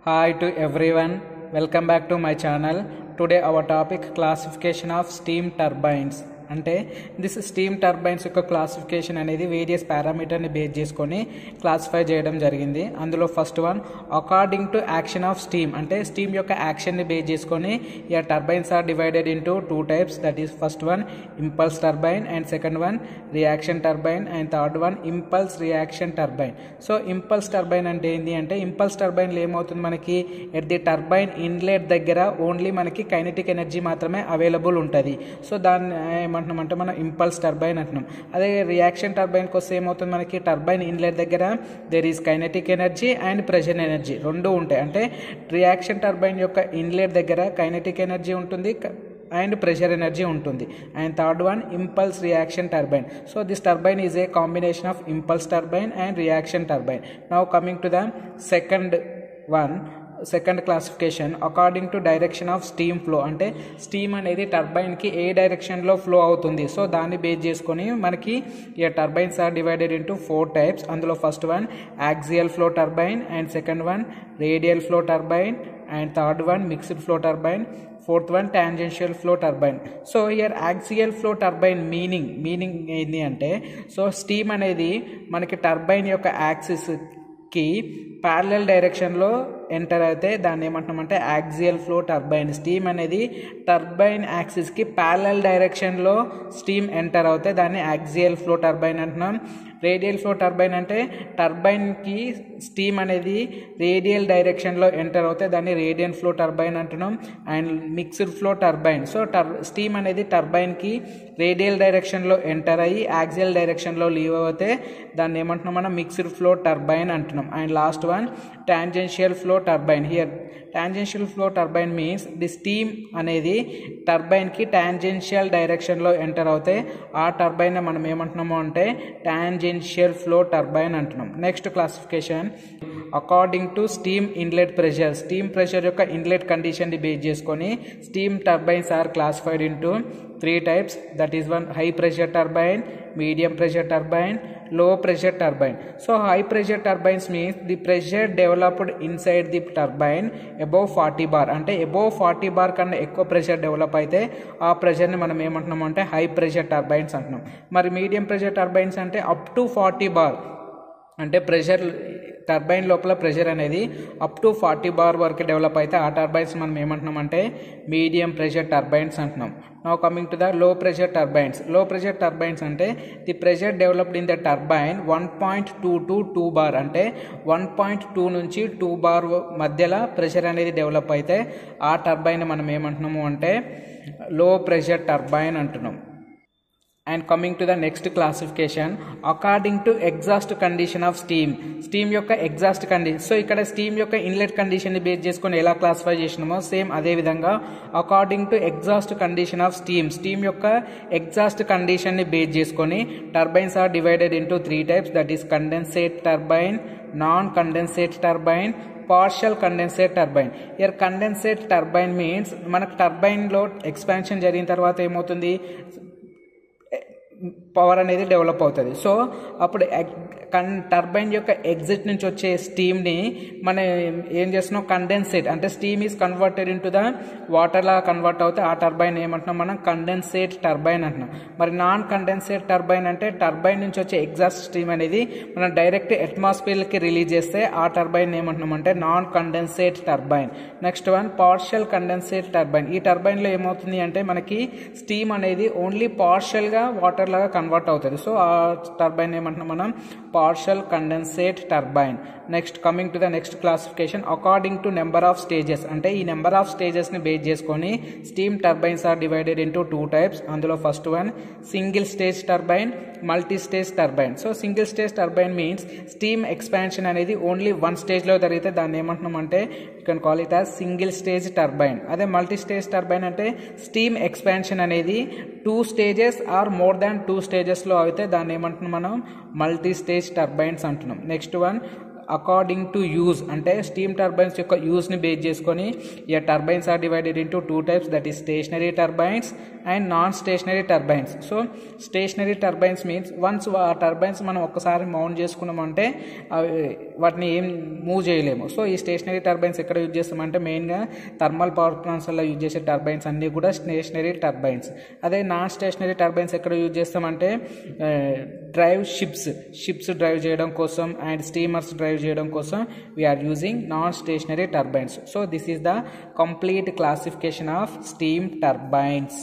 Hi to everyone, welcome back to my channel. Today our topic classification of steam turbines. అంటే this steam turbines యొక్క classification అనేది various పారామీటర్ని base చేసుకొని classify చేయడం జరిగింది. అందులో first one according to action of steam, అంటే steam యొక్క యాక్షన్ని బేస్ చేసుకొని ఈ turbines are divided into two types. That is first one impulse turbine and second one reaction turbine and third one impulse reaction turbine. So impulse turbine అంటే ఏంటి అంటే impulse టర్బైన్లో ఏమవుతుంది, మనకి ఎట్ ది టర్బైన్ ఇన్లెట్ దగ్గర only మనకి kinetic energy మాత్రమే available ఉంటుంది. సో దాన్ని అంటే మనం ఇంపల్స్ టర్బైన్ అంటున్నాం. అదే రియాక్షన్ టర్బైన్కి వస్తే ఏమవుతుంది, మనకి టర్బైన్ ఇన్లెట్ దగ్గర there is kinetic energy and pressure energy రెండు ఉంటాయి. అంటే రియాక్షన్ టర్బైన్ యొక్క ఇన్లెట్ దగ్గర కైనెటిక్ ఎనర్జీ ఉంటుంది and pressure energy ఉంటుంది. And third one impulse reaction turbine. So this turbine is a combination of impulse turbine and reaction turbine. Now coming to the second classification according to direction of steam flow, అంటే steam అనేది టర్బైన్కి ఏ డైరెక్షన్లో flow అవుతుంది. So దాన్ని base చేసుకొని మనకి ఈ turbines are divided into four types. అందులో first one axial flow turbine and second one radial flow turbine and third one mixed flow turbine, fourth one tangential flow turbine. So here axial flow turbine meaning ఏంటి అంటే, so steam అనేది మనకి turbine యొక్క యాక్సిస్కి parallel డైరెక్షన్లో enter అయితే దాన్ని ఏమంటున్నామంటే axial flow turbine. Steam అనేది turbine యాక్సిస్కి parallel డైరెక్షన్లో స్టీమ్ ఎంటర్ అవుతే దాన్ని యాక్సియల్ ఫ్లో టర్బైన్ అంటున్నాం. రేడియల్ ఫ్లో టర్బైన్ అంటే టర్బైన్కి స్టీమ్ అనేది రేడియల్ డైరెక్షన్లో ఎంటర్ అవుతే దాన్ని రేడియల్ ఫ్లో టర్బైన్ అంటున్నాం. And mixed flow turbine, so steam అనేది టర్బైన్కి రేడియల్ డైరెక్షన్లో ఎంటర్ అయ్యి యాక్సియల్ డైరెక్షన్లో లీవ్ అవుతే దాన్ని ఏమంటున్నాం మనం మిక్స్డ్ ఫ్లో టర్బైన్ అంటున్నాం. And last one tangential flow turbine. Here tangential flow turbine means the steam అనేది టర్బైన్కి టాంజెన్షియల్ డైరెక్షన్లో ఎంటర్ అవుతే ఆ టర్బైన్ మనం ఏమంటున్నాము అంటే టాంజెన్షియల్ ఫ్లో టర్బైన్ అంటున్నాం. Next classification according to steam inlet pressure. Steam pressure యొక్క ఇన్లెట్ కండిషన్ని బేస్ చేసుకొని steam turbines are classified into three types. That is one high pressure turbine, medium pressure turbine, low pressure turbine. So high pressure turbines means the pressure developed inside the turbine above 40 bar, అంటే above 40 bar కన్నా ఎక్కువ pressure develop అయితే ఆ ప్రెషర్ని మనం ఏమంటున్నాం అంటే high pressure turbines అంటున్నాం. మరి మీడియం ప్రెషర్ టర్బైన్స్ అంటే అప్ టు 40 బార్, అంటే ప్రెషర్ టర్బైన్ లోపల ప్రెషర్ అనేది అప్ టు 40 బార్ వరకు డెవలప్ అయితే ఆ టర్బైన్స్ మనం ఏమంటున్నాం అంటే మీడియం ప్రెషర్ టర్బైన్స్ అంటున్నాం. Now coming to the low pressure turbines. లో ప్రెషర్ టర్బైన్స్ అంటే the pressure developed in the turbine 1.2 to 2 bar, అంటే 1.2 నుంచి 2 బార్ మధ్యలో ప్రెషర్ అనేది డెవలప్ అయితే ఆ టర్బైన్ మనం ఏమంటున్నాము అంటే లో ప్రెషర్ టర్బైన్ అంటున్నాం. And coming to the next classification according to exhaust condition of steam. Steam యొక్క ఎగ్జాస్ట్ కండిషన్. సో ఇక్కడ స్టీమ్ యొక్క ఇన్లెట్ కండిషన్ని బేస్ చేసుకొని ఎలా క్లాసిఫై చేసినామో సేమ్ అదే విధంగా according to exhaust condition of steam, steam యొక్క ఎగ్జాస్ట్ కండిషన్ని బేస్ చేసుకొని turbines are divided into three types. That is condensate turbine, non condensate turbine, partial condensate turbine. ఇయర్ కండెన్సేట్ టర్బైన్ మీన్స్ మనకు టర్బైన్లో ఎక్స్పాన్షన్ జరిగిన తర్వాత ఏమవుతుంది, పవర్ అనేది డెవలప్ అవుతుంది. సో అప్పుడు టర్బైన్ యొక్క ఎగ్జిట్ నుంచి వచ్చే స్టీమ్ని మనం ఏం చేస్తున్నాం కండెన్సేట్, అంటే steam is converted into the water law convert అవుతే ఆ టర్బైన్ ఏమంటున్నాం మనం కండెన్సేట్ టర్బైన్ అంటున్నాం. మరి నాన్ కండెన్సేట్ టర్బైన్ అంటే టర్బైన్ నుంచి వచ్చే ఎగ్జాస్ట్ స్టీమ్ అనేది మనం డైరెక్ట్ అట్మాస్ఫియర్కి రిలీజ్ చేస్తే ఆ టర్బైన్ ఏమంటున్నాం అంటే non condensate turbine. Next one partial condensate turbine. ఈ టర్బైన్లో ఏమవుతుంది అంటే మనకి స్టీమ్ అనేది ఓన్లీ పార్షియల్గా వాటర్ లాగా కన్వర్ట్ అవుతుంది. సో ఆ టర్బైన్ ఏమంటున్నాం మనం partial condensate turbine. Next coming to the next classification according to number of stages. అంటే ఈ నెంబర్ ఆఫ్ స్టేజెస్ని బేస్ చేసుకొని steam turbines are divided into two types. అందులో first one single stage turbine, multi stage turbine. So single stage turbine means steam expansion అనేది only one స్టేజ్లో జరిగితే దాన్ని ఏమంటున్నాం అంటే you can call it as single stage turbine. అదే multi stage turbine అంటే steam expansion అనేది 2 స్టేజెస్ ఆర్ మోర్ దాన్ 2 స్టేజెస్లో అయితే దాన్ని ఏమంటున్నాం మనం మల్టీ స్టేజ్ టర్బైన్స్ అంటున్నాం. Next one according to use, అంటే స్టీమ్ టర్బైన్స్ యొక్క యూజ్ని బేస్ చేసుకొని ఈ turbines are divided into two types. That is stationary turbines and non stationary turbines. So stationary turbines means once ఆ టర్బైన్స్ మనం ఒక్కసారి mount చేసుకున్నామంటే వాటిని ఏం మూవ్ చేయలేము. సో ఈ స్టేషనరీ టర్బైన్స్ ఎక్కడ యూజ్ చేస్తామంటే మెయిన్గా థర్మల్ పవర్ ప్లాంట్స్లో యూజ్ చేసే టర్బైన్స్ అన్నీ కూడా స్టేషనరీ టర్బైన్స్. అదే నాన్ స్టేషనరీ టర్బైన్స్ ఎక్కడ యూజ్ చేస్తామంటే డ్రైవ్ షిప్స్ డ్రైవ్ చేయడం కోసం అండ్ స్టీమర్స్ డ్రైవ్ చేయడం కోసం we are using non stationary turbines. So this is the complete classification of steam turbines.